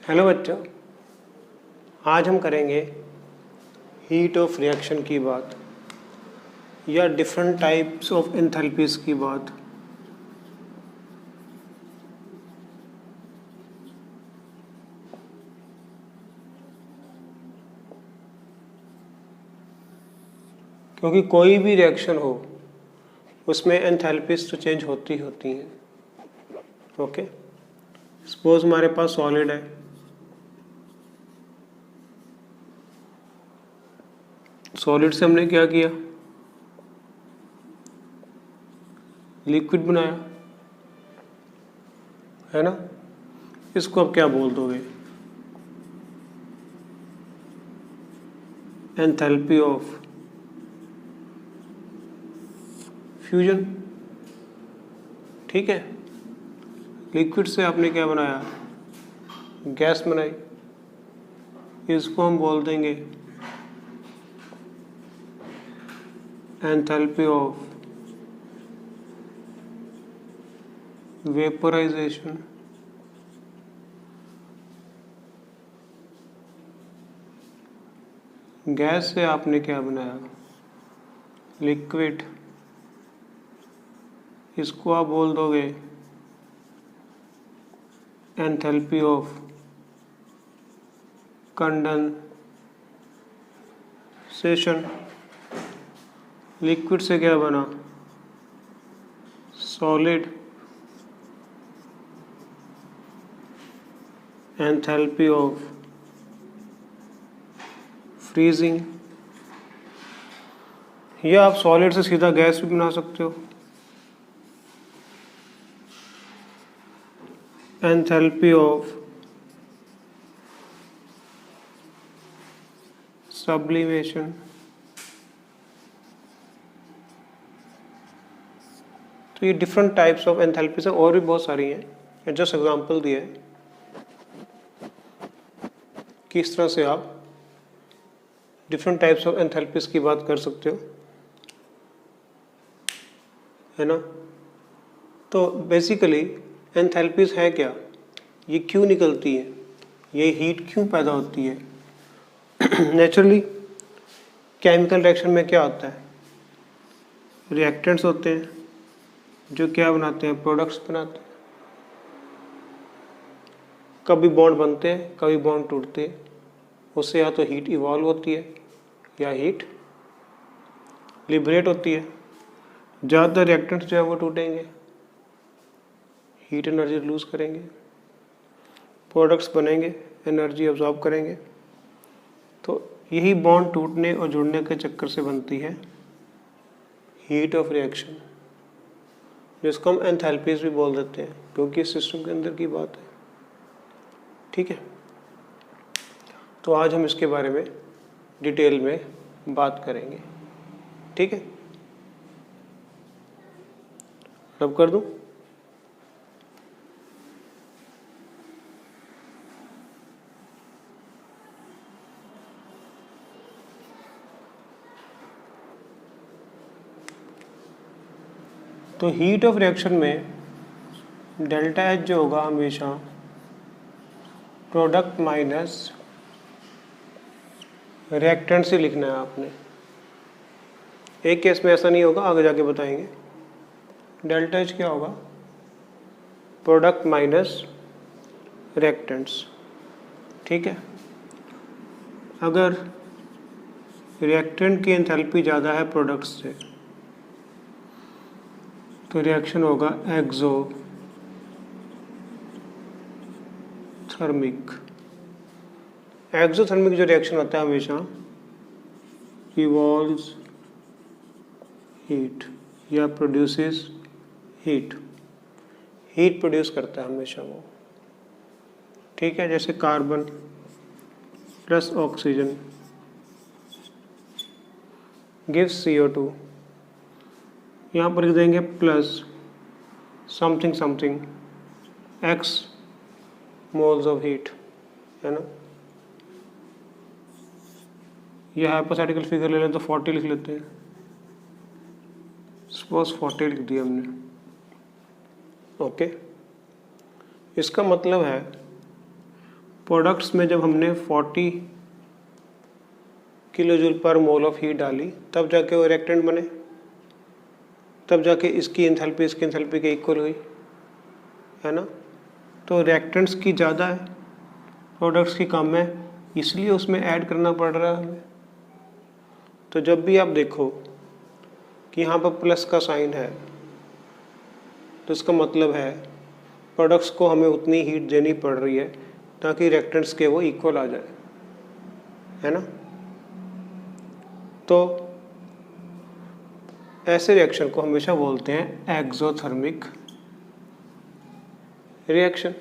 Hello बच्चों, आज हम करेंगे हीट ऑफ रिएक्शन की बात या डिफरेंट टाइप्स ऑफ एंथैल्पीज की बात। क्योंकि कोई भी रिएक्शन हो उसमें एंथैल्पीज तो चेंज होती हैं। ओके, सपोज हमारे पास सॉलिड है, सॉलिड से हमने क्या किया, लिक्विड बनाया, है ना। इसको अब क्या बोल दोगे, एंथैल्पी ऑफ फ्यूजन। ठीक है, लिक्विड से आपने क्या बनाया, गैस बनाई, इसको हम बोल देंगे एंथैल्पी ऑफ वेपोराइजेशन। गैस से आपने क्या बनाया, लिक्विड, इसको आप बोल दोगे एंथैल्पी ऑफ कंडेंसेशन। लिक्विड से क्या बना, सॉलिड, एंथैल्पी ऑफ फ्रीजिंग। या आप सॉलिड से सीधा गैस भी बना सकते हो, एंथैल्पी ऑफ सब्लिमेशन। तो ये डिफरेंट टाइप्स ऑफ एंथैल्पीज है, और भी बहुत सारी हैं, जस्ट एग्जांपल दिए हैं किस तरह से आप डिफरेंट टाइप्स ऑफ एंथैल्पीज की बात कर सकते हो, है ना। तो बेसिकली एंथैल्पीज है क्या, ये क्यों निकलती है, ये हीट क्यों पैदा होती है। नेचुरली केमिकल रिएक्शन में क्या होता है, रिएक्टेंट्स होते हैं जो क्या बनाते हैं, प्रोडक्ट्स बनाते हैं। कभी बॉन्ड बनते हैं, कभी बॉन्ड टूटते हैं, उससे या तो हीट इवॉल्व होती है या हीट लिबरेट होती है। ज़्यादातर रिएक्टेंट्स जो है वो टूटेंगे, हीट एनर्जी लूज करेंगे, प्रोडक्ट्स बनेंगे, एनर्जी अब्जॉर्ब करेंगे। तो यही बॉन्ड टूटने और जुड़ने के चक्कर से बनती है हीट ऑफ रिएक्शन, जिसको हम एंथैल्पीज भी बोल देते हैं, क्योंकि इस सिस्टम के अंदर की बात है। ठीक है, तो आज हम इसके बारे में डिटेल में बात करेंगे। ठीक है, अब कर दूं। तो हीट ऑफ रिएक्शन में डेल्टा एच जो होगा हमेशा प्रोडक्ट माइनस रिएक्टेंट से लिखना है आपने। एक केस में ऐसा नहीं होगा, आगे जाके बताएंगे। डेल्टा एच क्या होगा, प्रोडक्ट माइनस रिएक्टेंट्स। ठीक है, अगर रिएक्टेंट की एंथैल्पी ज़्यादा है प्रोडक्ट से तो रिएक्शन होगा एक्सोथर्मिक। एक्सोथर्मिक जो रिएक्शन होता है हमेशा इवॉल्व्स हीट या प्रोड्यूसेस हीट, हीट प्रोड्यूस करता है हमेशा वो। ठीक है, जैसे carbon plus oxygen gives CO2, यहाँ पर लिख देंगे plus something something x moles of heat, है ना। यह हाइपोथेटिकल फिगर ले लें तो 40 लिख लेते हैं, सपोज 40 लिख दिया हमने। ओके, इसका मतलब है प्रोडक्ट्स में जब हमने 40 किलो जूल पर मोल ऑफ हीट डाली तब जाके वो रिएक्टेंट बने, तब जाके इसकी एंथैल्पी के इक्वल हुई, है ना। तो रिएक्टेंट्स की ज़्यादा है, प्रोडक्ट्स की कम है, इसलिए उसमें ऐड करना पड़ रहा है हमें। तो जब भी आप देखो कि यहाँ पर प्लस का साइन है तो इसका मतलब है प्रोडक्ट्स को हमें उतनी हीट देनी पड़ रही है ताकि रिएक्टेंट्स के वो इक्वल आ जाए, है ना। तो ऐसे रिएक्शन को हमेशा बोलते हैं एक्सोथर्मिक रिएक्शन।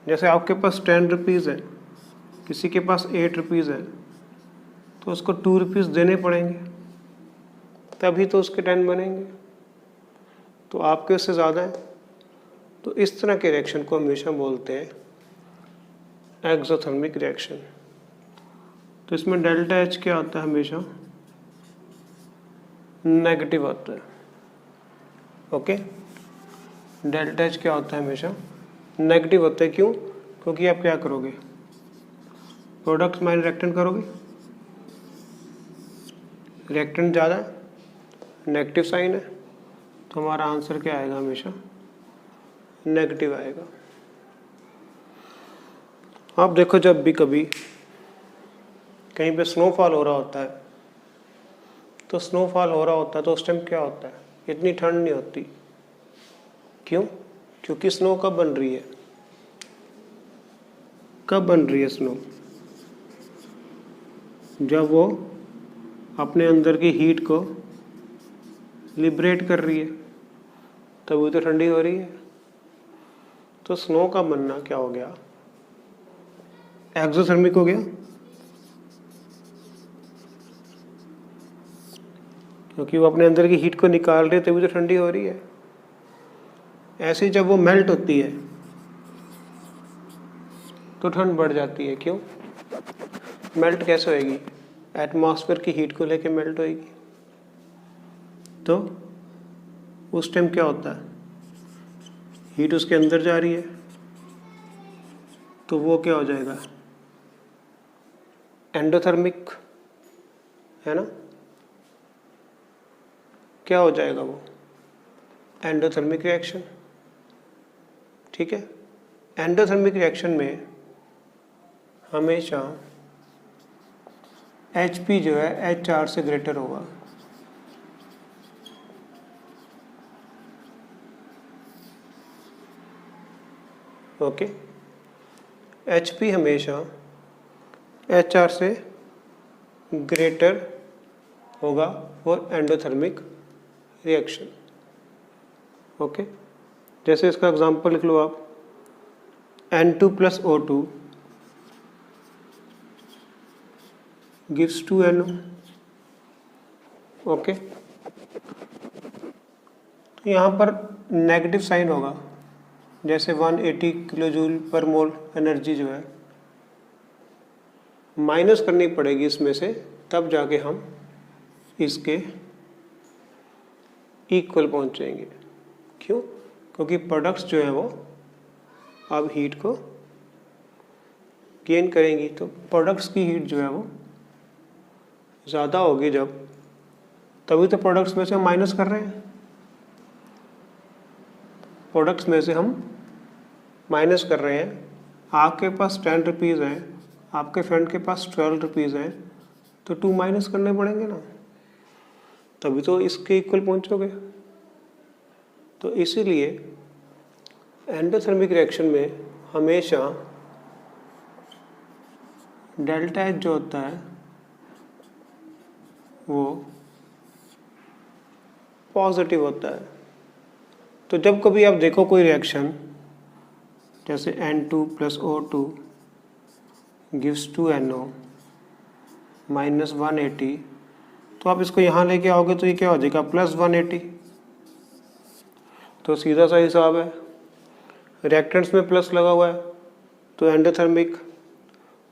जैसे आपके पास 10 रुपीज़ है, किसी के पास 8 रुपीज़ है, तो उसको 2 रुपीज़ देने पड़ेंगे तभी तो उसके 10 बनेंगे। तो आपके उससे ज़्यादा है, तो इस तरह के रिएक्शन को हमेशा बोलते हैं एक्सोथर्मिक रिएक्शन। तो इसमें डेल्टा एच क्या आता है, हमेशा नेगेटिव आता है। ओके, डेल्टा एच क्या होता है, हमेशा नेगेटिव होता है। क्यों? क्योंकि आप क्या करोगे, प्रोडक्ट माइनस रिएक्टेंट करोगे, रिएक्टेंट ज़्यादा है, नेगेटिव साइन है, तो हमारा आंसर क्या आएगा, हमेशा नेगेटिव आएगा। आप देखो जब भी कभी कहीं पे स्नोफॉल हो रहा होता है तो उस टाइम क्या होता है, इतनी ठंड नहीं होती। क्यों? क्योंकि स्नो कब बन रही है, स्नो? जब वो अपने अंदर की हीट को लिबरेट कर रही है तभी तो ठंडी हो रही है। तो स्नो का बनना क्या हो गया, एक्सोथर्मिक हो गया, क्योंकि वो अपने अंदर की हीट को निकाल रही है तभी तो ठंडी हो रही है। ऐसे जब वो मेल्ट होती है तो ठंड बढ़ जाती है। क्यों? मेल्ट कैसे होएगी, एटमॉस्फेयर की हीट को लेके मेल्ट होएगी। तो उस टाइम क्या होता है, हीट उसके अंदर जा रही है, तो वो क्या हो जाएगा, एंडोथर्मिक, है ना। क्या हो जाएगा वो, एंडोथर्मिक रिएक्शन। ठीक है, एंडोथर्मिक रिएक्शन में हमेशा HP जो है HR से ग्रेटर होगा। ओके, HP हमेशा HR से ग्रेटर होगा फॉर एंडोथर्मिक रिएक्शन। ओके, जैसे इसका एग्जांपल लिख लो आप, N2 plus O2 gives 2NO। Okay, तो यहाँ पर नेगेटिव साइन होगा, जैसे 180 किलो जूल पर मोल एनर्जी जो है माइनस करनी पड़ेगी इसमें से, तब जाके हम इसके इक्वल पहुँचेंगे। क्यों? क्योंकि प्रोडक्ट्स जो है वो अब हीट को गेन करेंगी, तो प्रोडक्ट्स की हीट जो है वो ज़्यादा होगी जब, तभी तो प्रोडक्ट्स में से हम माइनस कर रहे हैं। प्रोडक्ट्स में से हम माइनस कर रहे हैं। आपके पास 10 रुपीज़ हैं, आपके फ्रेंड के पास 12 रुपीज़ हैं, तो 2 माइनस करने पड़ेंगे ना, तभी तो इसके इक्वल पहुंचोगे। तो इसीलिए एंडोथर्मिक रिएक्शन में हमेशा डेल्टा एच जो होता है वो पॉजिटिव होता है। तो जब कभी आप देखो कोई रिएक्शन जैसे N2 plus O2 gives 2NO minus 180, तो आप इसको यहाँ लेके आओगे तो ये क्या हो जाएगा, प्लस 180। तो सीधा सा हिसाब है, रिएक्टेंट्स में प्लस लगा हुआ है तो एंडोथर्मिक,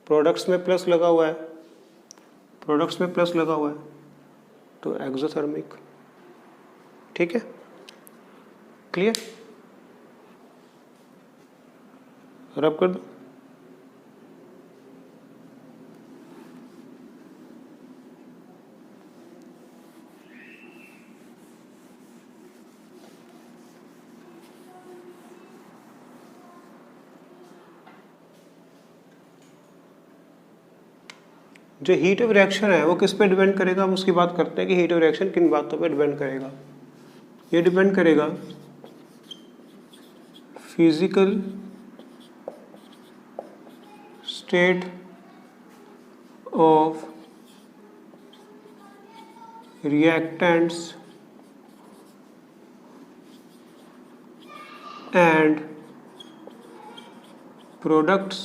प्रोडक्ट्स में प्लस लगा हुआ है तो एक्सोथर्मिक। ठीक है, क्लियर? रब कर दो। जो हीट ऑफ रिएक्शन है वो किस पे डिपेंड करेगा, हम उसकी बात करते हैं कि हीट ऑफ रिएक्शन किन बातों पे डिपेंड करेगा। ये डिपेंड करेगा physical state of reactants and products।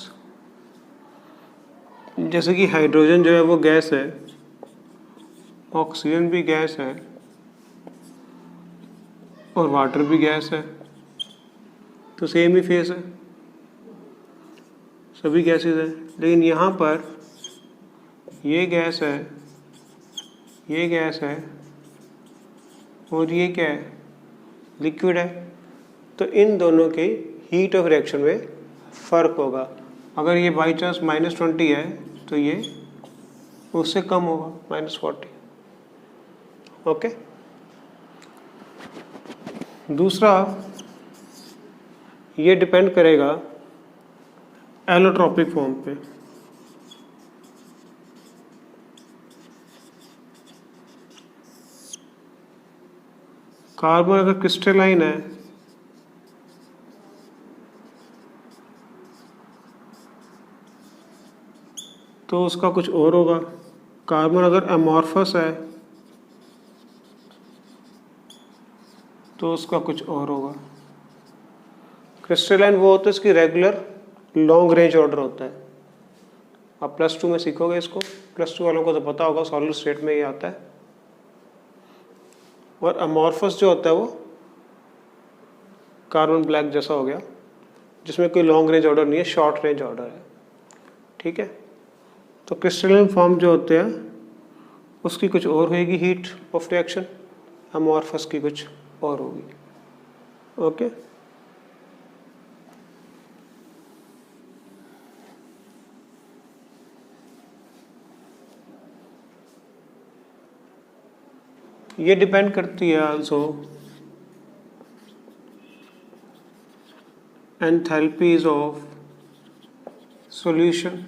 जैसे कि हाइड्रोजन जो है वो गैस है, ऑक्सीजन भी गैस है और वाटर भी गैस है, तो सेम ही फेस है, सभी गैसेस है। लेकिन यहाँ पर ये गैस है, ये गैस है और ये क्या है, लिक्विड है। तो इन दोनों के हीट ऑफ रिएक्शन में फ़र्क होगा। अगर ये बाई चांस -20 है तो ये उससे कम होगा, -40। ओके। दूसरा, ये डिपेंड करेगा एलोट्रोपिक फॉर्म पे। कार्बन अगर क्रिस्टलाइन है तो उसका कुछ और होगा। कार्बन अगर अमॉर्फस है तो उसका कुछ और होगा। क्रिस्टलाइन वो होता है इसकी रेगुलर लॉन्ग रेंज ऑर्डर होता है। आप +2 में सीखोगे इसको, +2 वालों को तो पता होगा, सॉलिड स्टेट में ये आता है। और अमॉर्फस जो होता है वो कार्बन ब्लैक जैसा हो गया, जिसमें कोई लॉन्ग रेंज ऑर्डर नहीं है, शॉर्ट रेंज ऑर्डर है। ठीक है। तो क्रिस्टलाइन फॉर्म जो होते हैं उसकी कुछ और होगी हीट ऑफ रिएक्शन, अमॉर्फस की कुछ और होगी। ओके। ये डिपेंड करती है आल्सो एंथैल्पीज ऑफ सॉल्यूशन।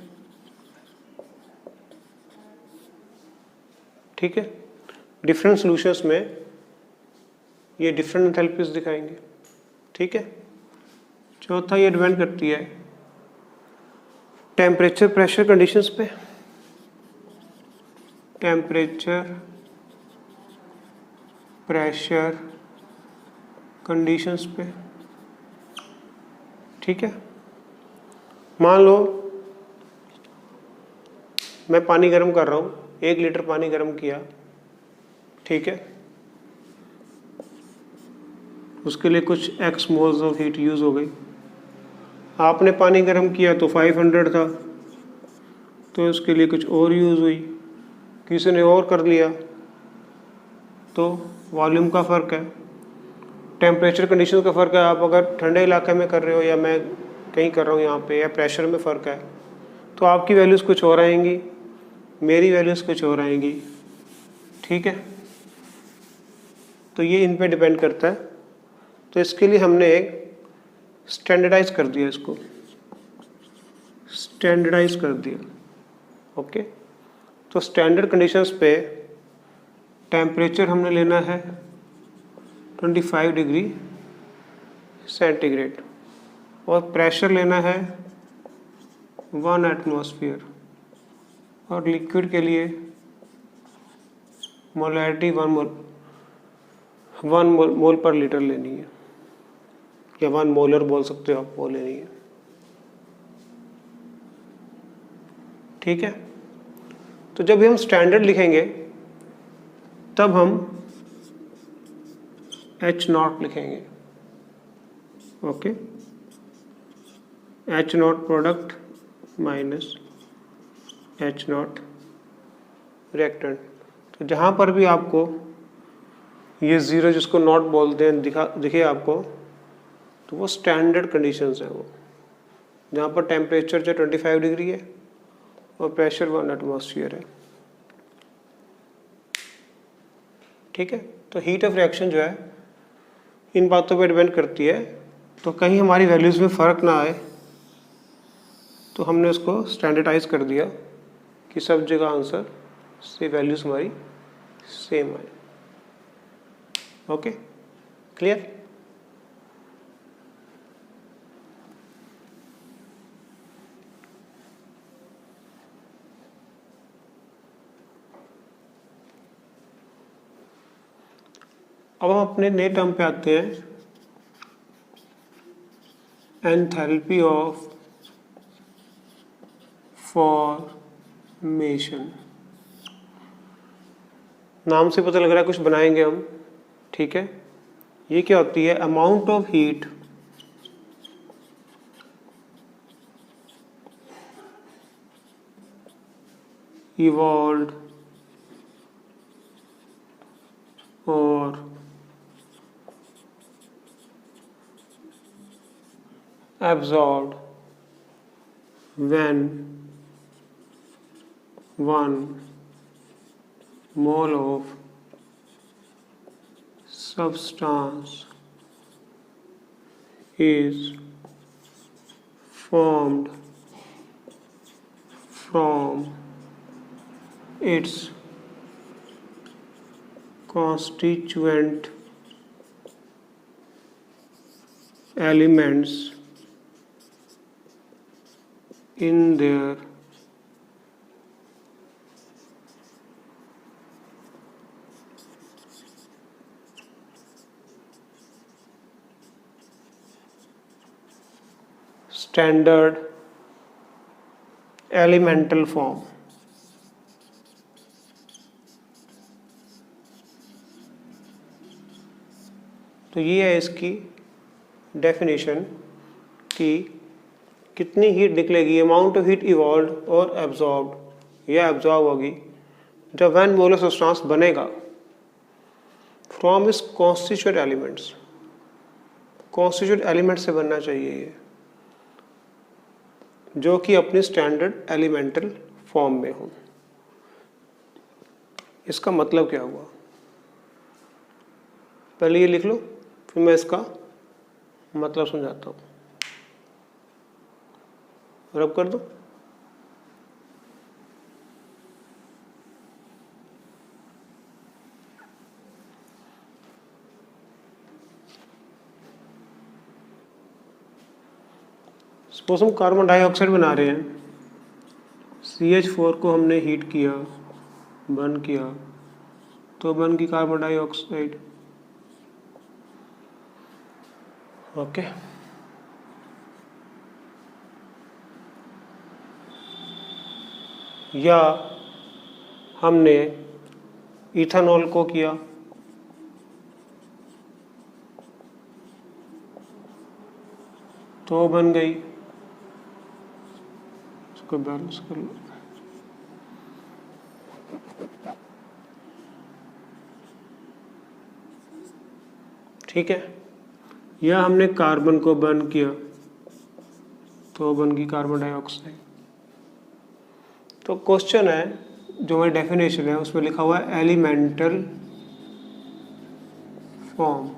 ठीक है। डिफरेंट सॉल्यूशंस में ये डिफरेंट एंथैल्पीज दिखाएंगे। ठीक है। चौथा, ये डिपेंड करती है टेम्परेचर प्रेशर कंडीशंस पे। टेम्परेचर प्रेशर कंडीशंस पे। ठीक है। मान लो मैं पानी गर्म कर रहा हूँ, 1 लीटर पानी गर्म किया। ठीक है। उसके लिए कुछ x moles of heat use हो गई। आपने पानी गर्म किया तो 500 था, तो उसके लिए कुछ और यूज़ हुई, किसी ने और कर लिया, तो वॉल्यूम का फ़र्क है, टेम्परेचर कंडीशन का फ़र्क है। आप अगर ठंडे इलाके में कर रहे हो या मैं कहीं कर रहा हूँ यहाँ पे, या प्रेशर में फ़र्क है, तो आपकी वैल्यूज़ कुछ और आएंगी, मेरी वैल्यूज़ कुछ और आएंगी। ठीक है। तो ये इन पे डिपेंड करता है। तो इसके लिए हमने एक स्टैंडर्डाइज कर दिया, इसको स्टैंडर्डाइज कर दिया। ओके। तो स्टैंडर्ड कंडीशंस पे टेम्परेचर हमने लेना है 25 डिग्री सेंटीग्रेड और प्रेशर लेना है 1 एटमॉस्फेयर, और लिक्विड के लिए मोलैरिटी 1 मोल पर लीटर लेनी है, या 1 मोलर बोल सकते हो आप, वो लेनी है। ठीक है। तो जब भी हम स्टैंडर्ड लिखेंगे तब हम H0 लिखेंगे। Okay. H0 product minus H0 reactant. तो जहाँ पर भी आपको ये 0 जिसको नॉट बोलते हैं दिखे आपको, तो वो स्टैंडर्ड कंडीशंस हैं। वो जहाँ पर टेम्परेचर जो 25 डिग्री है और प्रेशर 1 एटमॉस्फेयर है। ठीक है। तो हीट ऑफ रिएक्शन जो है इन बातों पर डिपेंड करती है। तो कहीं हमारी वैल्यूज़ में फ़र्क ना आए तो हमने उसको स्टैंडर्डाइज कर दिया कि सब जगह आंसर से वैल्यूज हमारी सेम आए। Okay, clear? अब हम अपने नए टर्म पे आते हैं, एंथैल्पी ऑफ फॉर्मेशन। नाम से पता लग रहा है कुछ बनाएंगे हम, ठीक है। ये क्या होती है? Amount of heat evolved or absorbed when 1 mole of substance is formed from its constituent elements in their standard elemental form। तो ये है इसकी डेफिनेशन कि कितनी हीट निकलेगी, अमाउंट ऑफ हीट इवॉल्व और एब्जॉर्ब्ड या एब्जॉर्ब होगी जब वन मोल ऑफ सब्सटेंस बनेगा फ्रॉम इस कॉन्स्टिट्यूएंट एलिमेंट्स। कॉन्स्टिट्यूएंट एलिमेंट से बनना चाहिए ये, जो कि अपनी स्टैंडर्ड एलिमेंटल फॉर्म में हो। इसका मतलब क्या हुआ? पहले ये लिख लो, फिर मैं इसका मतलब समझाता हूँ। रब कर दो। सपोज हम कार्बन डाइऑक्साइड बना रहे हैं, CH4 को हमने हीट किया, बर्न किया, तो बन की कार्बन डाइऑक्साइड। ओके, या हमने इथेनॉल को किया, तो बन गई। इसको बैलेंस कर लो। ठीक है, या हमने कार्बन को बर्न किया, तो बन गई कार्बन डाइऑक्साइड। तो क्वेश्चन है, जो हमारी डेफिनेशन है उसमें लिखा हुआ है एलिमेंटल फॉर्म।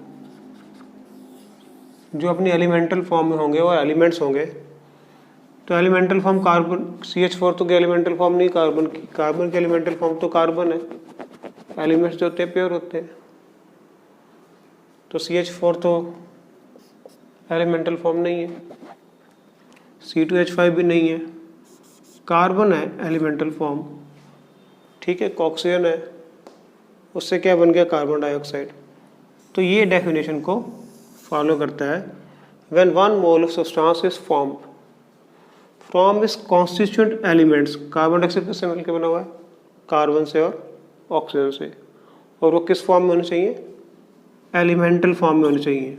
जो अपनी एलिमेंटल फॉर्म में होंगे वो एलिमेंट्स होंगे। तो एलिमेंटल फॉर्म कार्बन, CH4 तो एलिमेंटल फॉर्म नहीं, कार्बन की एलिमेंटल फॉर्म तो कार्बन है। एलिमेंट्स जो होते हैं प्योर होते हैं, तो CH4 तो एलिमेंटल फॉर्म नहीं है, C2H5 भी नहीं है। कार्बन है एलिमेंटल फॉर्म, ठीक है, ऑक्सीजन है, उससे क्या बन गया? Carbon dioxide. तो ये डेफिनेशन को फॉलो करता है। When 1 mole of substance is formed from इस कॉन्स्टिट्यूएंट एलिमेंट्स। कार्बन डाइऑक्साइड किससे मिलकर बना हुआ है? कार्बन से और ऑक्सीजन से। और वो किस फॉर्म में होनी चाहिए? एलिमेंटल फॉर्म में होनी चाहिए।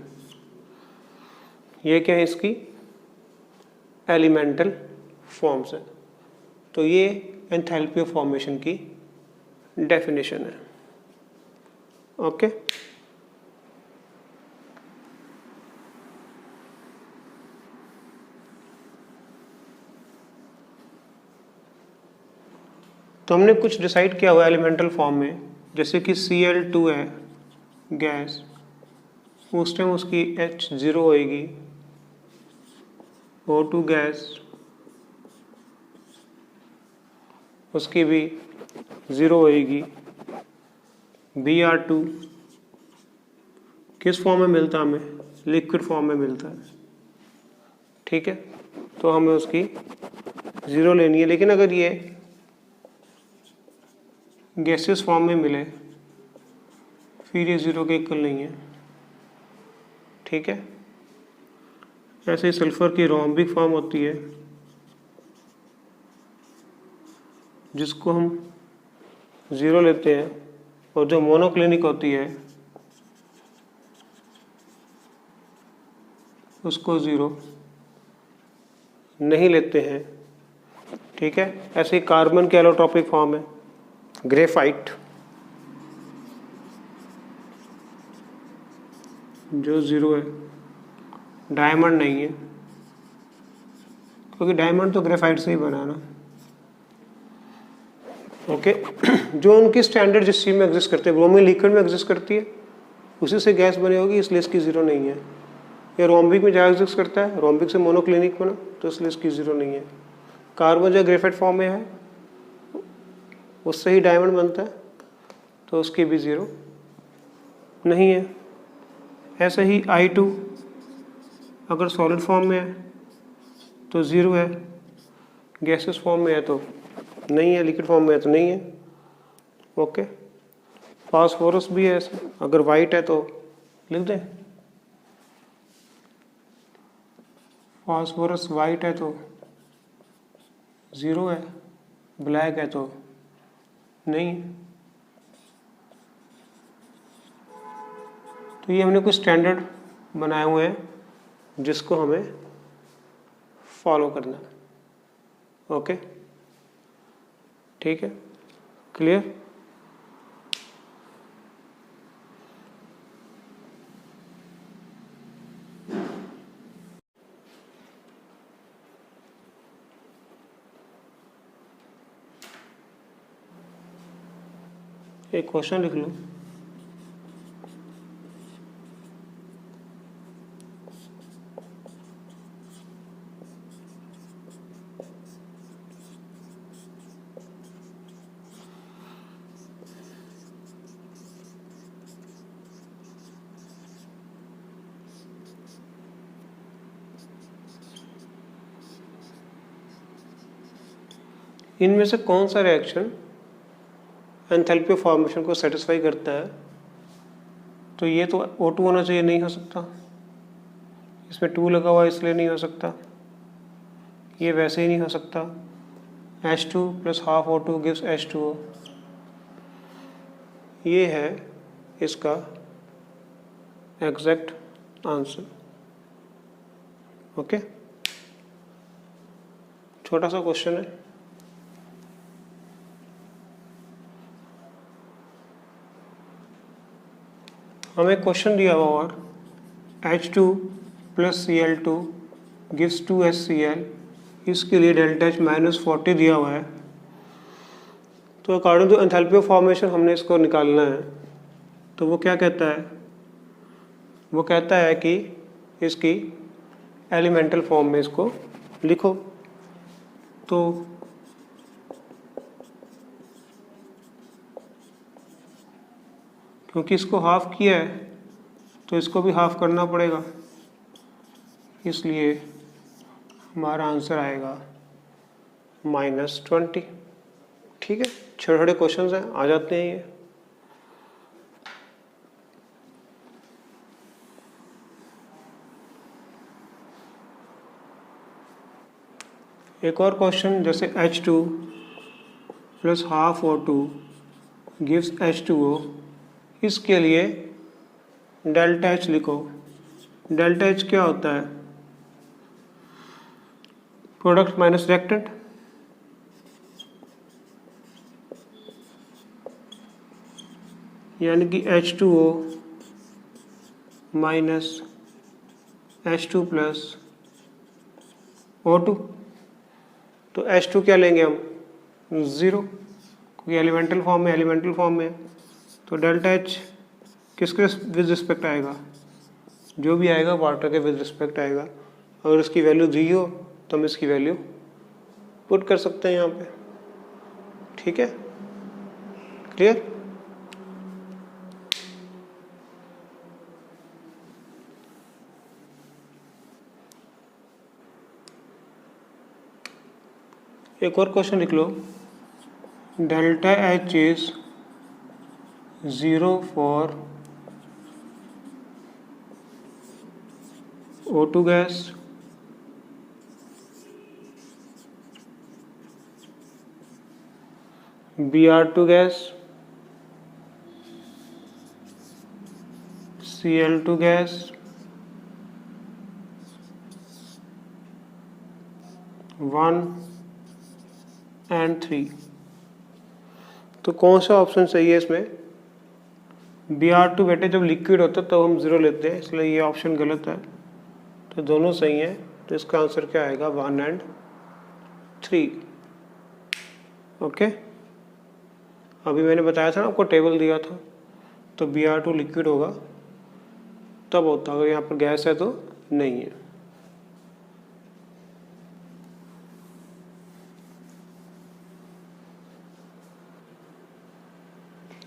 ये क्या है? इसकी एलिमेंटल फॉर्म्स है। तो ये एंथैल्पी ऑफ फॉर्मेशन की डेफिनेशन है। ओके, तो हमने कुछ डिसाइड किया हुआ एलिमेंटल फॉर्म में, जैसे कि Cl2 है गैस, उस टाइम उसकी H0 होएगी, O2 गैस, उसकी भी 0 होएगी। Br2 किस फॉर्म में मिलता है हमें? लिक्विड फॉर्म में मिलता है, ठीक है। तो हमें उसकी 0 लेनी है। लेकिन अगर ये गैसियस फॉर्म में मिले फिर ये 0 के इक्वल नहीं है, ठीक है। ऐसे ही सल्फर की रोम्बिक फॉर्म होती है जिसको हम 0 लेते हैं, और जो मोनोक्लिनिक होती है उसको 0 नहीं लेते हैं, ठीक है। ऐसे ही कार्बन की एलोट्रोपिक फॉर्म है ग्रेफाइट, जो 0 है। डायमंड नहीं है, क्योंकि डायमंड तो ग्रेफाइट से ही बना है ना, ओके। जो उनकी स्टैंडर्ड जिस चीज़ में एग्जिस्ट करते हैं, ब्रोमीन लिक्विड में एग्जिस्ट करती है, उसी से गैस बनी होगी, इसलिए इसकी 0 नहीं है। ये रोम्बिक में ज़्यादा एग्जिस्ट करता है, रोम्बिक से मोनोक्लिनिक बना, तो इसलिए इसकी 0 नहीं है। कार्बन जो ग्रेफाइट फॉर्म में है उससे ही डायमंड बनता है, तो उसकी भी 0 नहीं है। ऐसे ही I2 अगर सॉलिड फॉर्म में है तो 0 है, गैसेस फॉर्म में है तो नहीं है, लिक्विड फॉर्म में है तो नहीं है, ओके। फास्फोरस भी है ऐसे, अगर वाइट है तो लिख दें, फास्फोरस वाइट है तो 0 है, ब्लैक है तो नहीं है। तो ये हमने कुछ स्टैंडर्ड बनाए हुए हैं जिसको हमें फॉलो करना है, ओके, ठीक है, क्लियर। एक क्वेश्चन लिख लो। इनमें से कौन सा रिएक्शन एंथैल्पी फॉर्मेशन को सेटिस्फाई करता है? तो ये तो O2 होना चाहिए, नहीं हो सकता, इसमें 2 लगा हुआ है इसलिए नहीं हो सकता, ये वैसे ही नहीं हो सकता। H2 + ½ O2 gives H2O, ये है इसका एग्जैक्ट आंसर, ओके। छोटा सा क्वेश्चन है, हमें क्वेश्चन दिया हुआ और H2 + Cl2 gives 2HCl, इसके लिए डेल्टा H -40 दिया हुआ है। तो according to enthalpy of formation हमने इसको निकालना है। तो वो क्या कहता है? वो कहता है कि इसकी एलिमेंटल फॉर्म में इसको लिखो। तो क्योंकि इसको हाफ किया है तो इसको भी हाफ करना पड़ेगा, इसलिए हमारा आंसर आएगा -20। ठीक है, छोटे छोटे क्वेश्चन हैं, आ जाते हैं ये। एक और क्वेश्चन, जैसे H2 + ½ O2 gives H2O, इसके लिए डेल्टा H लिखो। डेल्टा H क्या होता है? Product minus reactant. यानी कि H2O - H2 + O2। तो H2 क्या लेंगे हम? 0, क्योंकि एलिमेंटल फॉर्म में तो डेल्टा H किसके विद रिस्पेक्ट आएगा? जो भी आएगा वाटर के विद रिस्पेक्ट आएगा। अगर इसकी वैल्यू 0 तो हम इसकी वैल्यू पुट कर सकते हैं यहाँ पे। ठीक है, क्लियर। एक और क्वेश्चन लिख लो, delta H is 0 for O2 gas, Br2 gas, Cl2 gas, 1 and 3। तो कौन सा ऑप्शन सही है इसमें? Br2 बेटे जब लिक्विड होता है तो हम 0 लेते हैं, इसलिए ये ऑप्शन गलत है। तो दोनों सही हैं, तो इसका आंसर क्या आएगा? 1 and 3। ओके, अभी मैंने बताया था ना आपको, टेबल दिया था, तो Br2 लिक्विड होगा तब होता है, अगर यहाँ पर गैस है तो नहीं है।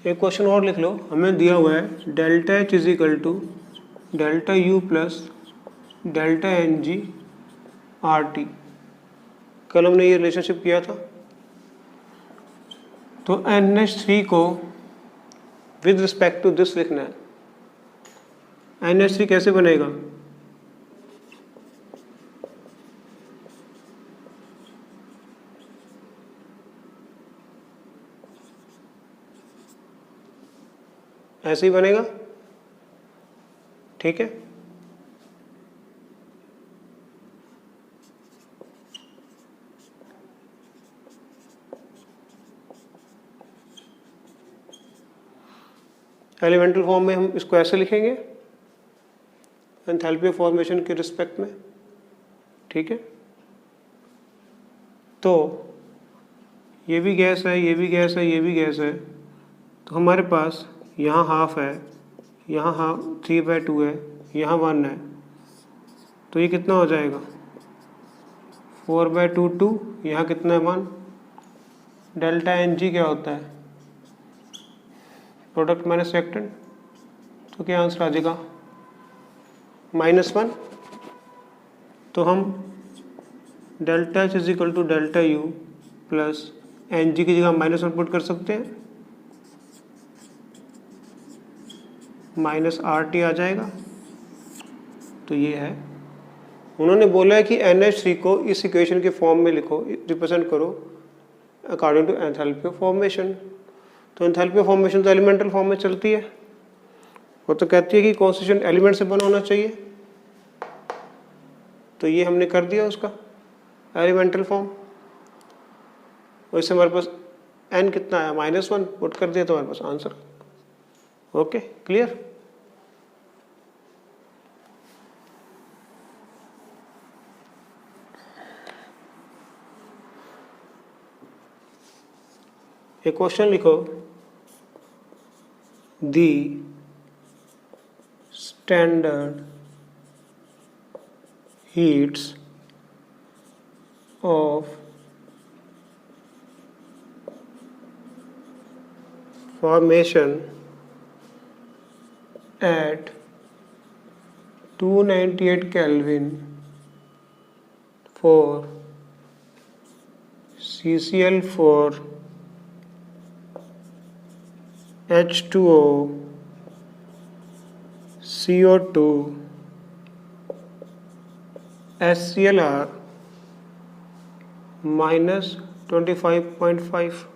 एक क्वेश्चन और लिख लो, हमें दिया हुआ है delta H is equal to delta U plus delta N G R T. कल हमने ये रिलेशनशिप किया था। तो NH3 को विद रिस्पेक्ट टू दिस लिखना है। NH3 कैसे बनेगा? ऐसे ही बनेगा, ठीक है। एलिमेंटल फॉर्म में हम इसको ऐसे लिखेंगे, एंथैल्पी ऑफ फॉर्मेशन के रिस्पेक्ट में, ठीक है। तो ये भी गैस है, ये भी गैस है, ये भी गैस है, तो हमारे पास यहाँ हाफ है, यहाँ हाफ 3/2 है, यहाँ 1 है, तो ये कितना हो जाएगा? 4/2 2, यहाँ कितना है? 1। डेल्टा एन जी क्या होता है? प्रोडक्ट माइनस रिएक्टेंट, तो क्या आंसर आ जाएगा? -1। तो हम delta H is equal to delta U plus N G की जगह -1 पुट कर सकते हैं, -RT आ जाएगा। तो ये है, उन्होंने बोला है कि NH3 को इस इक्वेशन के फॉर्म में लिखो, रिप्रेजेंट करो according to enthalpy of formation. तो एंथैल्पी ऑफ फॉर्मेशन तो एलिमेंटल फॉर्म में चलती है, वो तो कहती है कि कॉन्स्टिट्यूएंट एलिमेंट से बना होना चाहिए, तो ये हमने कर दिया उसका एलिमेंटल फॉर्म। वैसे हमारे पास n कितना आया? -1 पुट कर दिया तो हमारे पास आंसर। Okay, clear. एक क्वेश्चन लिखो, दी standard heats of formation at 298 Kelvin for CCl4 H2O CO2 SClR -25.5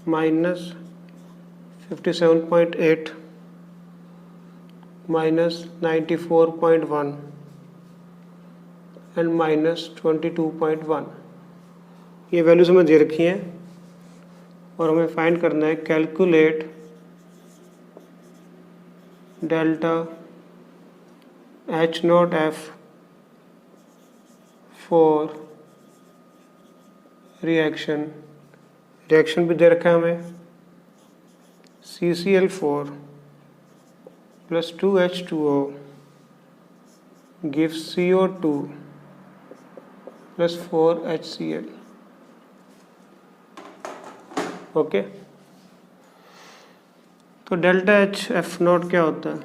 -57.8 -94.1 and -22.1। ये वैल्यूज हमें दे रखी हैं और हमें फाइंड करना है calculate delta H0F for reaction भी दे रखा है हमें, CCl4 plus 2H2O gives CO2 plus 4HCl। Okay, तो डेल्टा एच एफ नॉट क्या होता है?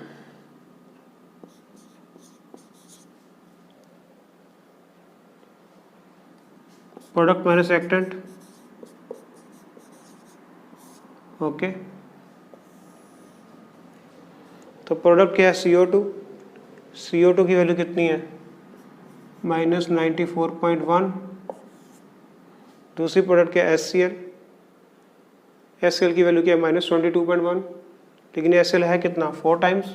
Product minus reactant. ओके, तो प्रोडक्ट क्या है? CO2। CO2 की वैल्यू कितनी है? -94.1। दूसरी प्रोडक्ट क्या है? HCl। HCl की वैल्यू क्या है? -22.1। लेकिन HCl है कितना? 4 टाइम्स,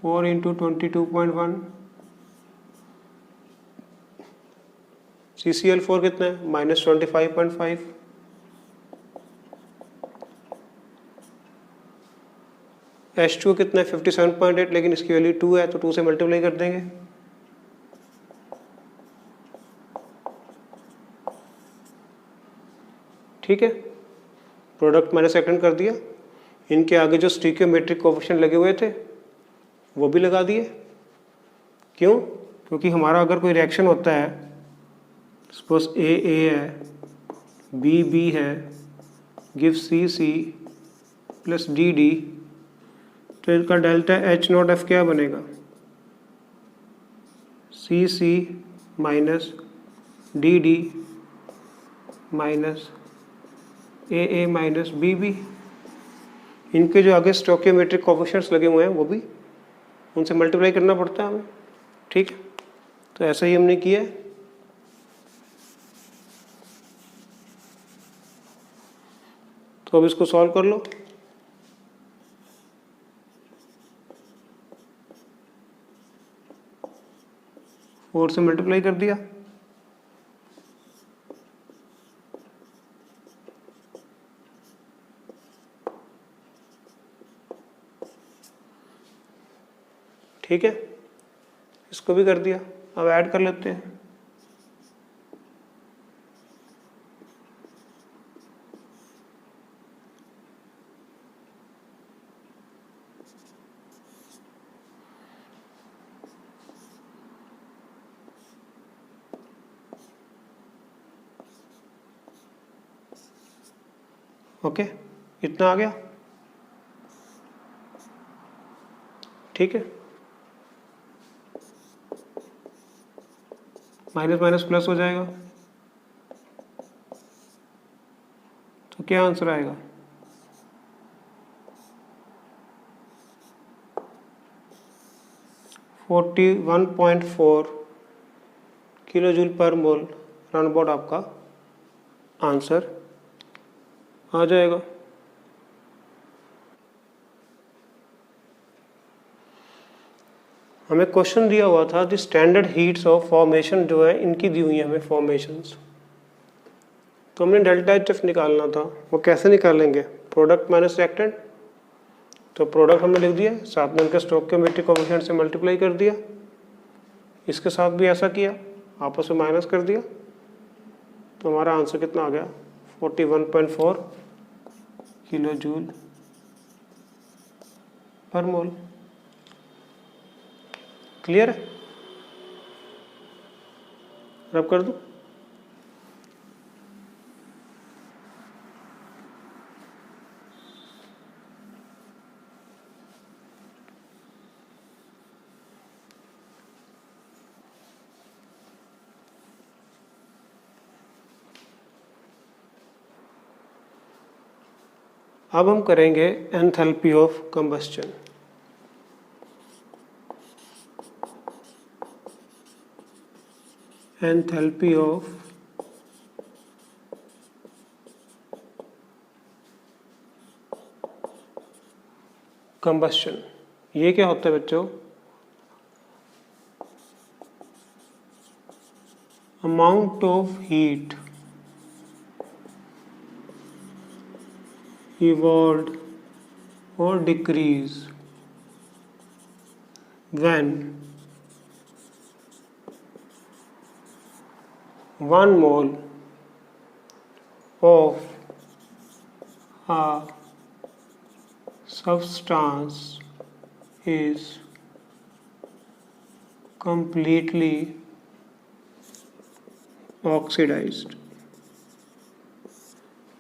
4 × 22.1। CCl4 कितना है? -25.5। H2 कितना है? 57.8, लेकिन इसकी वैल्यू 2 है तो 2 से मल्टीप्लाई कर देंगे। ठीक है, प्रोडक्ट मैंने सेकंड कर दिया। इनके आगे जो स्टीकियोमेट्रिक कोएफिशिएंट लगे हुए थे वो भी लगा दिए। क्यों? क्योंकि हमारा अगर कोई रिएक्शन होता है, सपोज A है, B है, गिव C प्लस D, तो इसका डेल्टा H नॉट F क्या बनेगा? C minus D minus A minus B। इनके जो आगे स्टोकियोमेट्रिक कोएफिशिएंट्स लगे हुए हैं वो भी उनसे मल्टीप्लाई करना पड़ता है हमें। ठीक है, तो ऐसा ही हमने किया है। तो अब इसको सॉल्व कर लो। फोर से मल्टीप्लाई कर दिया, ठीक है, इसको भी कर दिया। अब ऐड कर लेते हैं। ओके, इतना आ गया। ठीक है, माइनस माइनस प्लस हो जाएगा, तो क्या आंसर आएगा? (41.4 किलो जूल पर मोल रन अबाउट आपका आंसर आ जाएगा। हमें क्वेश्चन दिया हुआ था the standard heats of formation जो है इनकी दी हुई है हमें फॉर्मेशंस, तो हमने डेल्टा एच एफ निकालना था। वो कैसे निकालेंगे? Product minus reactant. तो प्रोडक्ट हमने लिख दिया, साथ में उनके स्टोकियोमेट्रिक कोएफिशिएंट से मल्टीप्लाई कर दिया। इसके साथ भी ऐसा किया, आपस में माइनस कर दिया, तो हमारा आंसर कितना आ गया? 41.4 किलो जूल पर मोल। क्लियर है? रब कर दूं? अब हम करेंगे enthalpy of combustion. Enthalpy of combustion, ये क्या होता है बच्चों? Amount of heat evolved or decrease when 1 mole of a substance is completely oxidized।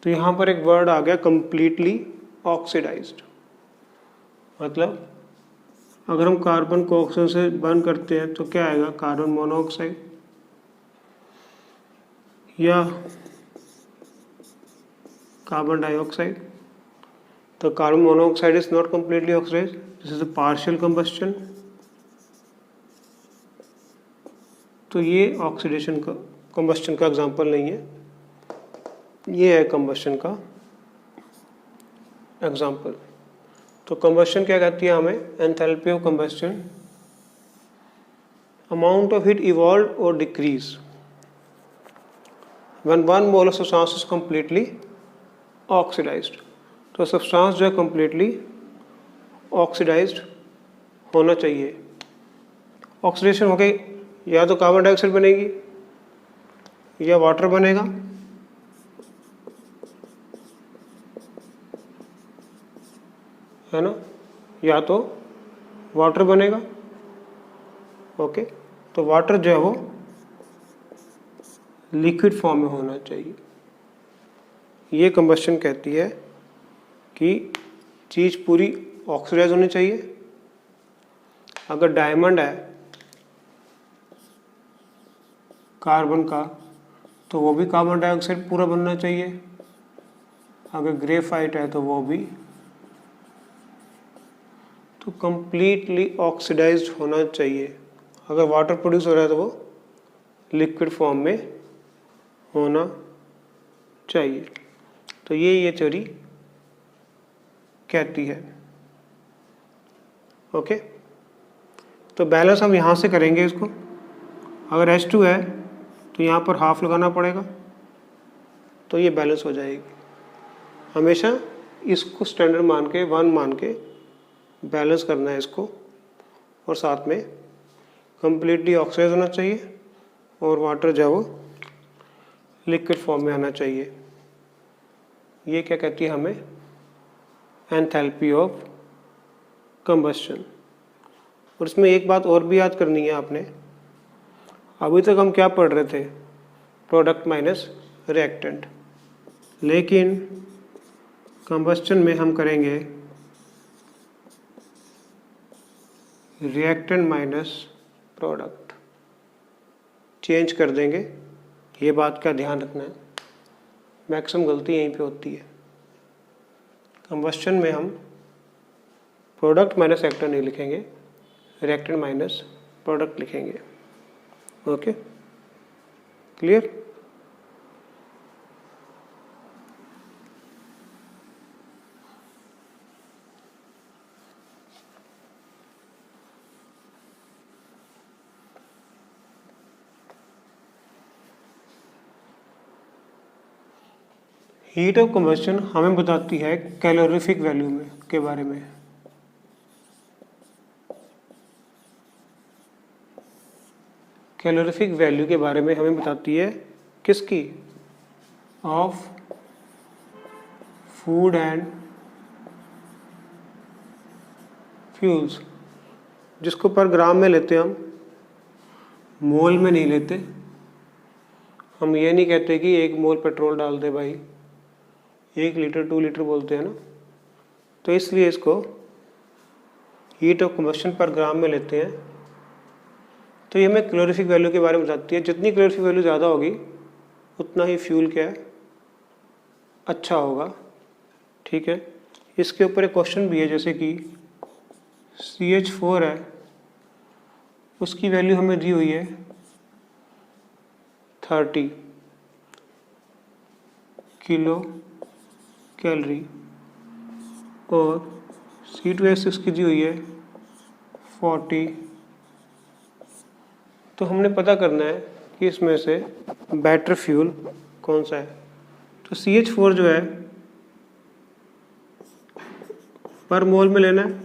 तो यहाँ पर एक वर्ड आ गया कंप्लीटली ऑक्सीडाइज्ड, मतलब अगर हम कार्बन को ऑक्सीजन से बर्न करते हैं तो क्या आएगा, कार्बन मोनोऑक्साइड, या कार्बन डाइऑक्साइड। तो carbon monoxide is not completely oxidised, this is a partial combustion. तो ये ऑक्सीडेशन का, कंबस्शन का एग्जांपल नहीं है, ये है कंबस्शन का एग्जांपल। तो कंबस्शन क्या कहती है हमें, enthalpy of combustion, amount of heat evolve और decrease when one mole of substance is completely oxidised. तो सब्सटेंस जो है कंप्लीटली ऑक्सीडाइज्ड होना चाहिए। ऑक्सीडेशन हो गई, या तो कार्बन डाइऑक्साइड बनेगी या वाटर बनेगा, है ना, या तो वाटर बनेगा। ओके, तो वाटर जो है वो लिक्विड फॉर्म में होना चाहिए। ये कंबस्शन कहती है कि चीज़ पूरी ऑक्सीडाइज होनी चाहिए। अगर डायमंड है कार्बन का तो वो भी कार्बन डाइऑक्साइड पूरा बनना चाहिए। अगर ग्रेफाइट है तो वो भी, तो कंप्लीटली ऑक्सीडाइज्ड होना चाहिए। अगर वाटर प्रोड्यूस हो रहा है तो वो लिक्विड फॉर्म में होना चाहिए। तो ये थ्योरी कहती है। ओके, तो बैलेंस हम यहाँ से करेंगे इसको। अगर H2 है तो यहाँ पर हाफ लगाना पड़ेगा, तो ये बैलेंस हो जाएगी। हमेशा इसको स्टैंडर्ड मान के, 1 मान के बैलेंस करना है इसको, और साथ में कंप्लीटली ऑक्सीडाइज होना चाहिए और वाटर जो है वो लिक्विड फॉर्म में आना चाहिए। ये क्या कहती है हमें, एंथैल्पी ऑफ कंबस्शन। और इसमें एक बात और भी याद करनी है आपने, अभी तक हम क्या पढ़ रहे थे, प्रोडक्ट माइनस रिएक्टेंट, लेकिन कंबस्शन में हम करेंगे रिएक्टेंट माइनस प्रोडक्ट, चेंज कर देंगे। ये बात का ध्यान रखना है, मैक्सिमम गलती यहीं पे होती है। कंबस्शन में हम प्रोडक्ट माइनस रिएक्टेंट नहीं लिखेंगे, रिएक्टेंट माइनस प्रोडक्ट लिखेंगे। Okay, clear? Heat of combustion हमें बताती है कैलोरीफिक वैल्यू में के बारे में। कैलोरीफिक वैल्यू के बारे में हमें बताती है किसकी, ऑफ फूड एंड फ्यूल्स, जिसको पर ग्राम में लेते हैं हम, मोल में नहीं लेते। हम ये नहीं कहते कि 1 मोल पेट्रोल डाल दे भाई, 1 लीटर 2 लीटर बोलते हैं ना, तो इसलिए इसको हीट ऑफ कंबस्शन पर ग्राम में लेते हैं। तो ये हमें कैलोरीफिक वैल्यू के बारे में बताती है। जितनी कैलोरीफिक वैल्यू ज़्यादा होगी उतना ही फ्यूल क्या है, अच्छा होगा। ठीक है, इसके ऊपर एक क्वेश्चन भी है, जैसे कि CH4 है, उसकी वैल्यू हमें दी हुई है 30 किलो कैलोरी, और C2H6 की दी हुई है 40। तो हमने पता करना है कि इसमें से बेटर फ्यूल कौन सा है। तो CH4 जो है पर मोल में लेना है,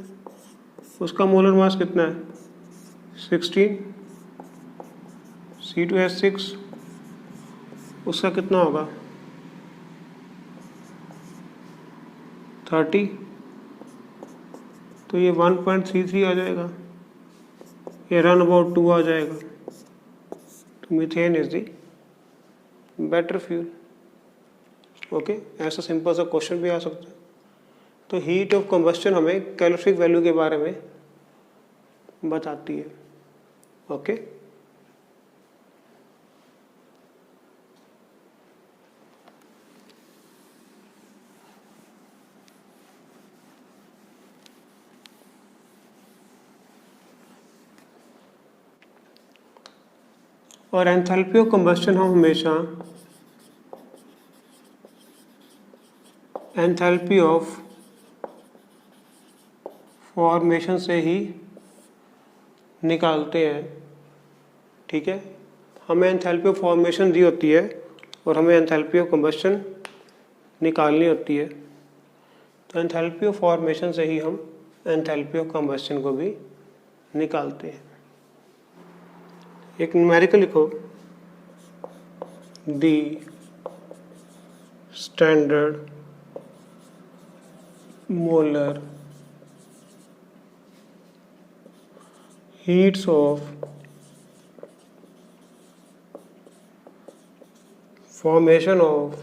उसका मोलर मास कितना है 16। C2H6 उसका कितना होगा 30, तो ये 1.33 आ जाएगा, ये रन अबाउट 2 आ जाएगा। तो methane is the better fuel. Okay, ऐसा सिंपल सा क्वेश्चन भी आ सकता है। तो हीट ऑफ कंबस्शन हमें कैलोरीफिक वैल्यू के बारे में बताती है। ओके, और एंथैल्पी ऑफ कंबस्शन हम हमेशा एंथैल्पी ऑफ फॉर्मेशन से ही निकालते हैं। ठीक है, हमें एंथैल्पी ऑफ फॉर्मेशन दी होती है और हमें एंथैल्पी ऑफ कंबस्शन निकालनी होती है। तो एंथैल्पी ऑफ फॉर्मेशन से ही हम एंथैल्पी ऑफ कंबस्शन को भी निकालते हैं। एक न्यूमेरिकल लिखो, दी standard molar heats of formation of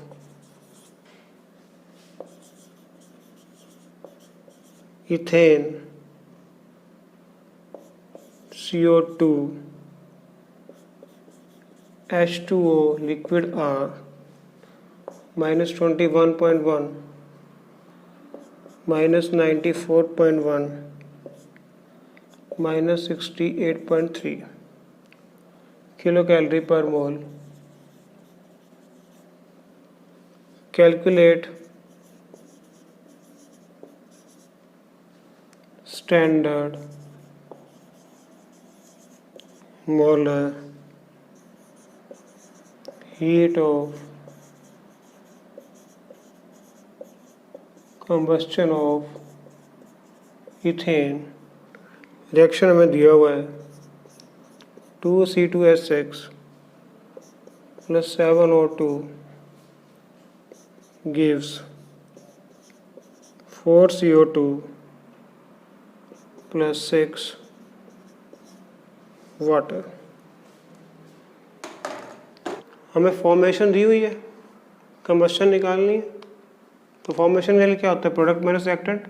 ethane, CO2, H2O liquid are -21.1, -94.1, -68.3 kilocalorie per mole. Calculate standard molar heat of combustion of ethane। Reaction हमें दिया हुआ है 2C2H6 + 7O2 gives 4CO2 + 6 water. हमें फॉर्मेशन दी हुई है, कंबस्शन निकालनी है। तो फॉर्मेशन के लिए क्या होता है, प्रोडक्ट माइनस रिएक्टेंट।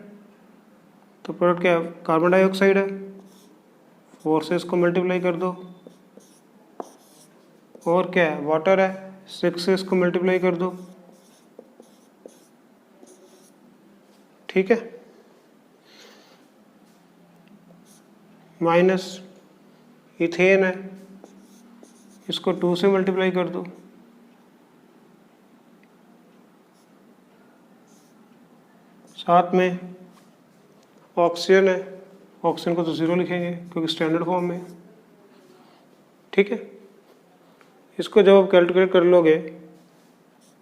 तो प्रोडक्ट क्या है, कार्बन डाइऑक्साइड है, 4 से इसको मल्टीप्लाई कर दो, और क्या है, वाटर है, 6 से इसको मल्टीप्लाई कर दो। ठीक है, माइनस इथेन है, इसको 2 से मल्टीप्लाई कर दो। साथ में ऑक्सीजन है, ऑक्सीजन को तो 0 लिखेंगे क्योंकि स्टैंडर्ड फॉर्म में। ठीक है, इसको जब आप कैलकुलेट कर लोगे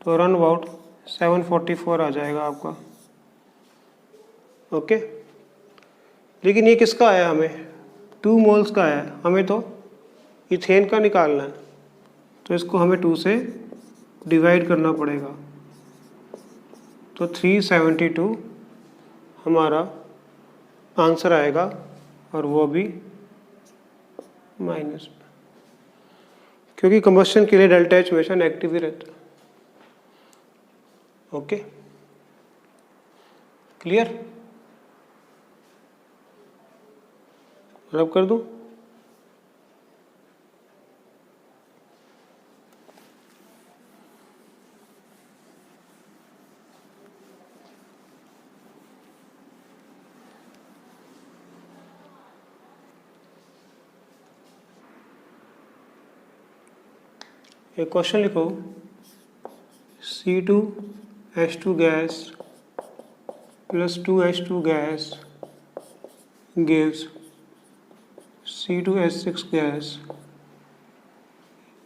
तो अराउंड अबाउट 744 आ जाएगा आपका। ओके, लेकिन ये किसका आया, हमें 2 मोल्स का आया, हमें तो इथेन का निकालना है। तो इसको हमें 2 से डिवाइड करना पड़ेगा। तो 372 हमारा आंसर आएगा, और वो भी माइनस, क्योंकि कंबस्शन के लिए डेल्टा H हमेशा नेगेटिव ही रहता है। ओके, क्लियर, रब कर दूं। एक क्वेश्चन लिखो, C2H2 gas + 2H2 gas gives C2H6 gas.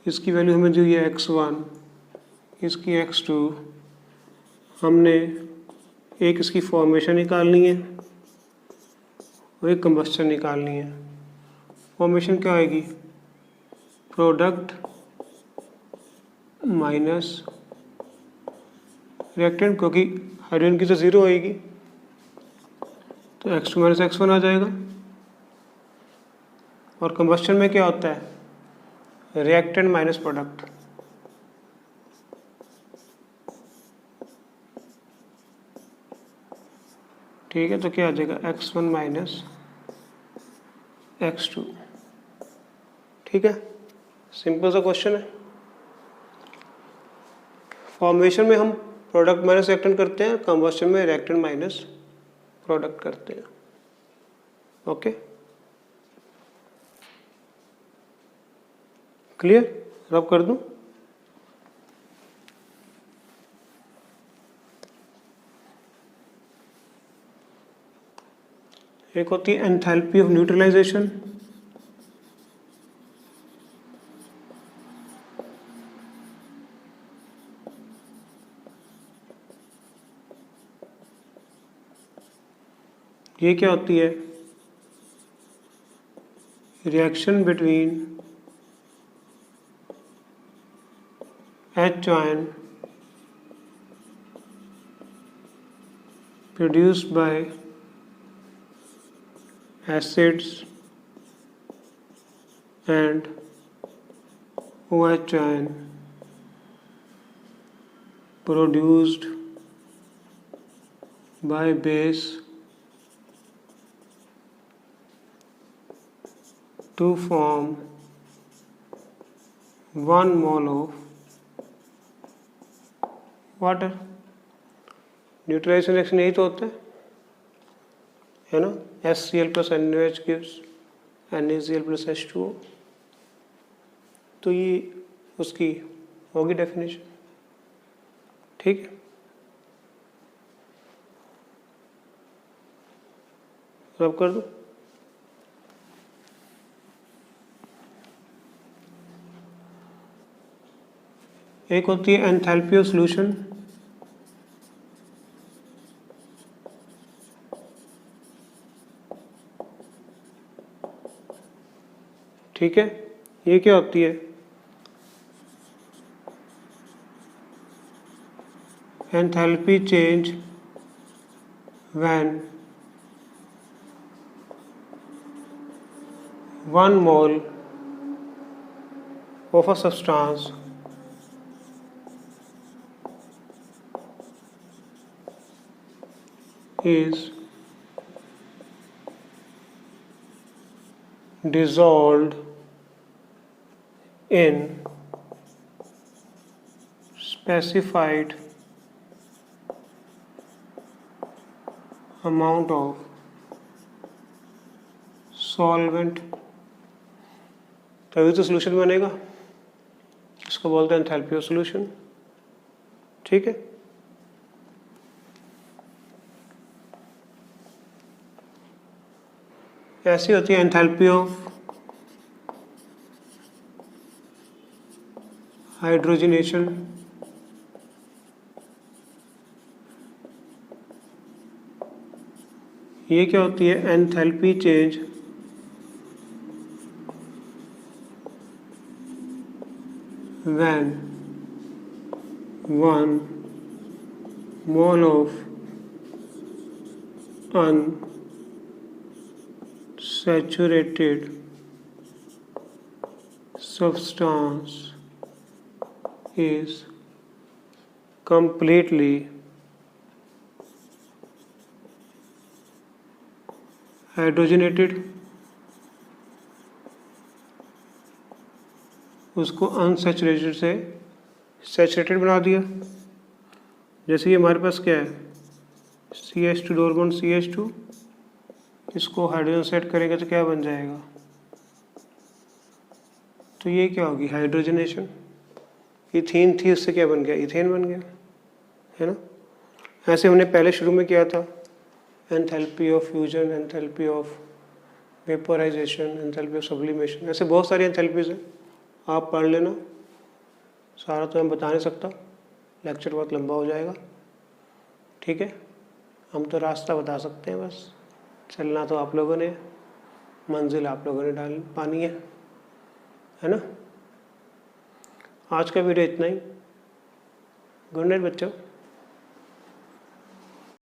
इसकी वैल्यू हमें दी है x1, इसकी x2। हमने एक इसकी फॉर्मेशन निकालनी है और एक कंबस्शन निकालनी है। फॉर्मेशन क्या आएगी, प्रोडक्ट माइनस रिएक्टेंट, क्योंकि हाइड्रोजन की तो 0 आएगी, तो x2 - x1 आ जाएगा। और कंबस्शन में क्या होता है, रिएक्टेंट माइनस प्रोडक्ट। ठीक है, तो क्या आ जाएगा x1 माइनस x2। ठीक है, सिंपल सा क्वेश्चन है। फॉर्मेशन में हम प्रोडक्ट माइनस रिएक्टेंट करते हैं, कंबस्शन में रिएक्टेंट माइनस प्रोडक्ट करते हैं। Okay, clear? रब कर दूं? एक होती है एंथैल्पी ऑफ न्यूट्रलाइजेशन, ये क्या होती है? Reaction between H ion produced by acids and OH ion produced by base to form 1 mole of water. Neutralisation reaction यही तो होता है ना, HCl plus NaOH gives NaCl plus H2O। तो ये उसकी होगी डेफिनेशन। ठीक है, रब कर दो। एक होती है एंथैल्पी ऑफ सॉल्यूशन, ठीक है, ये क्या होती है? Enthalpy change when 1 mole of a substance is dissolved in specified amount of solvent, तभी तो सॉल्यूशन बनेगा। इसको बोलते हैं एंथैल्पी ऑफ सॉल्यूशन। ठीक है, ऐसी होती है एंथैल्पी ऑफ हाइड्रोजनेशन, ये क्या होती है? Enthalpy change when 1 mole of unsaturated substance is completely hydrogenated, उसको अनसैचुरेटेड से सैचुरेटेड बना दिया। जैसे ये हमारे पास क्या है, CH2 डबल बॉन्ड CH2, इसको हाइड्रोजन सेट करेंगे तो क्या बन जाएगा? तो ये क्या होगी? हाइड्रोजनेशन। इथीन थी, उससे क्या बन गया? इथेन बन गया, है ना। ऐसे हमने पहले शुरू में किया था, enthalpy of fusion, enthalpy of vaporisation, enthalpy of sublimation, ऐसे बहुत सारी एंथैल्पीज हैं, आप पढ़ लेना। सारा तो मैं बता नहीं सकता, लेक्चर बहुत लंबा हो जाएगा। ठीक है, हम तो रास्ता बता सकते हैं, बस चलना तो आप लोगों ने, मंजिल आप लोगों ने डाल पानी है ना। आज का वीडियो इतना ही। गुड नाइट बच्चों।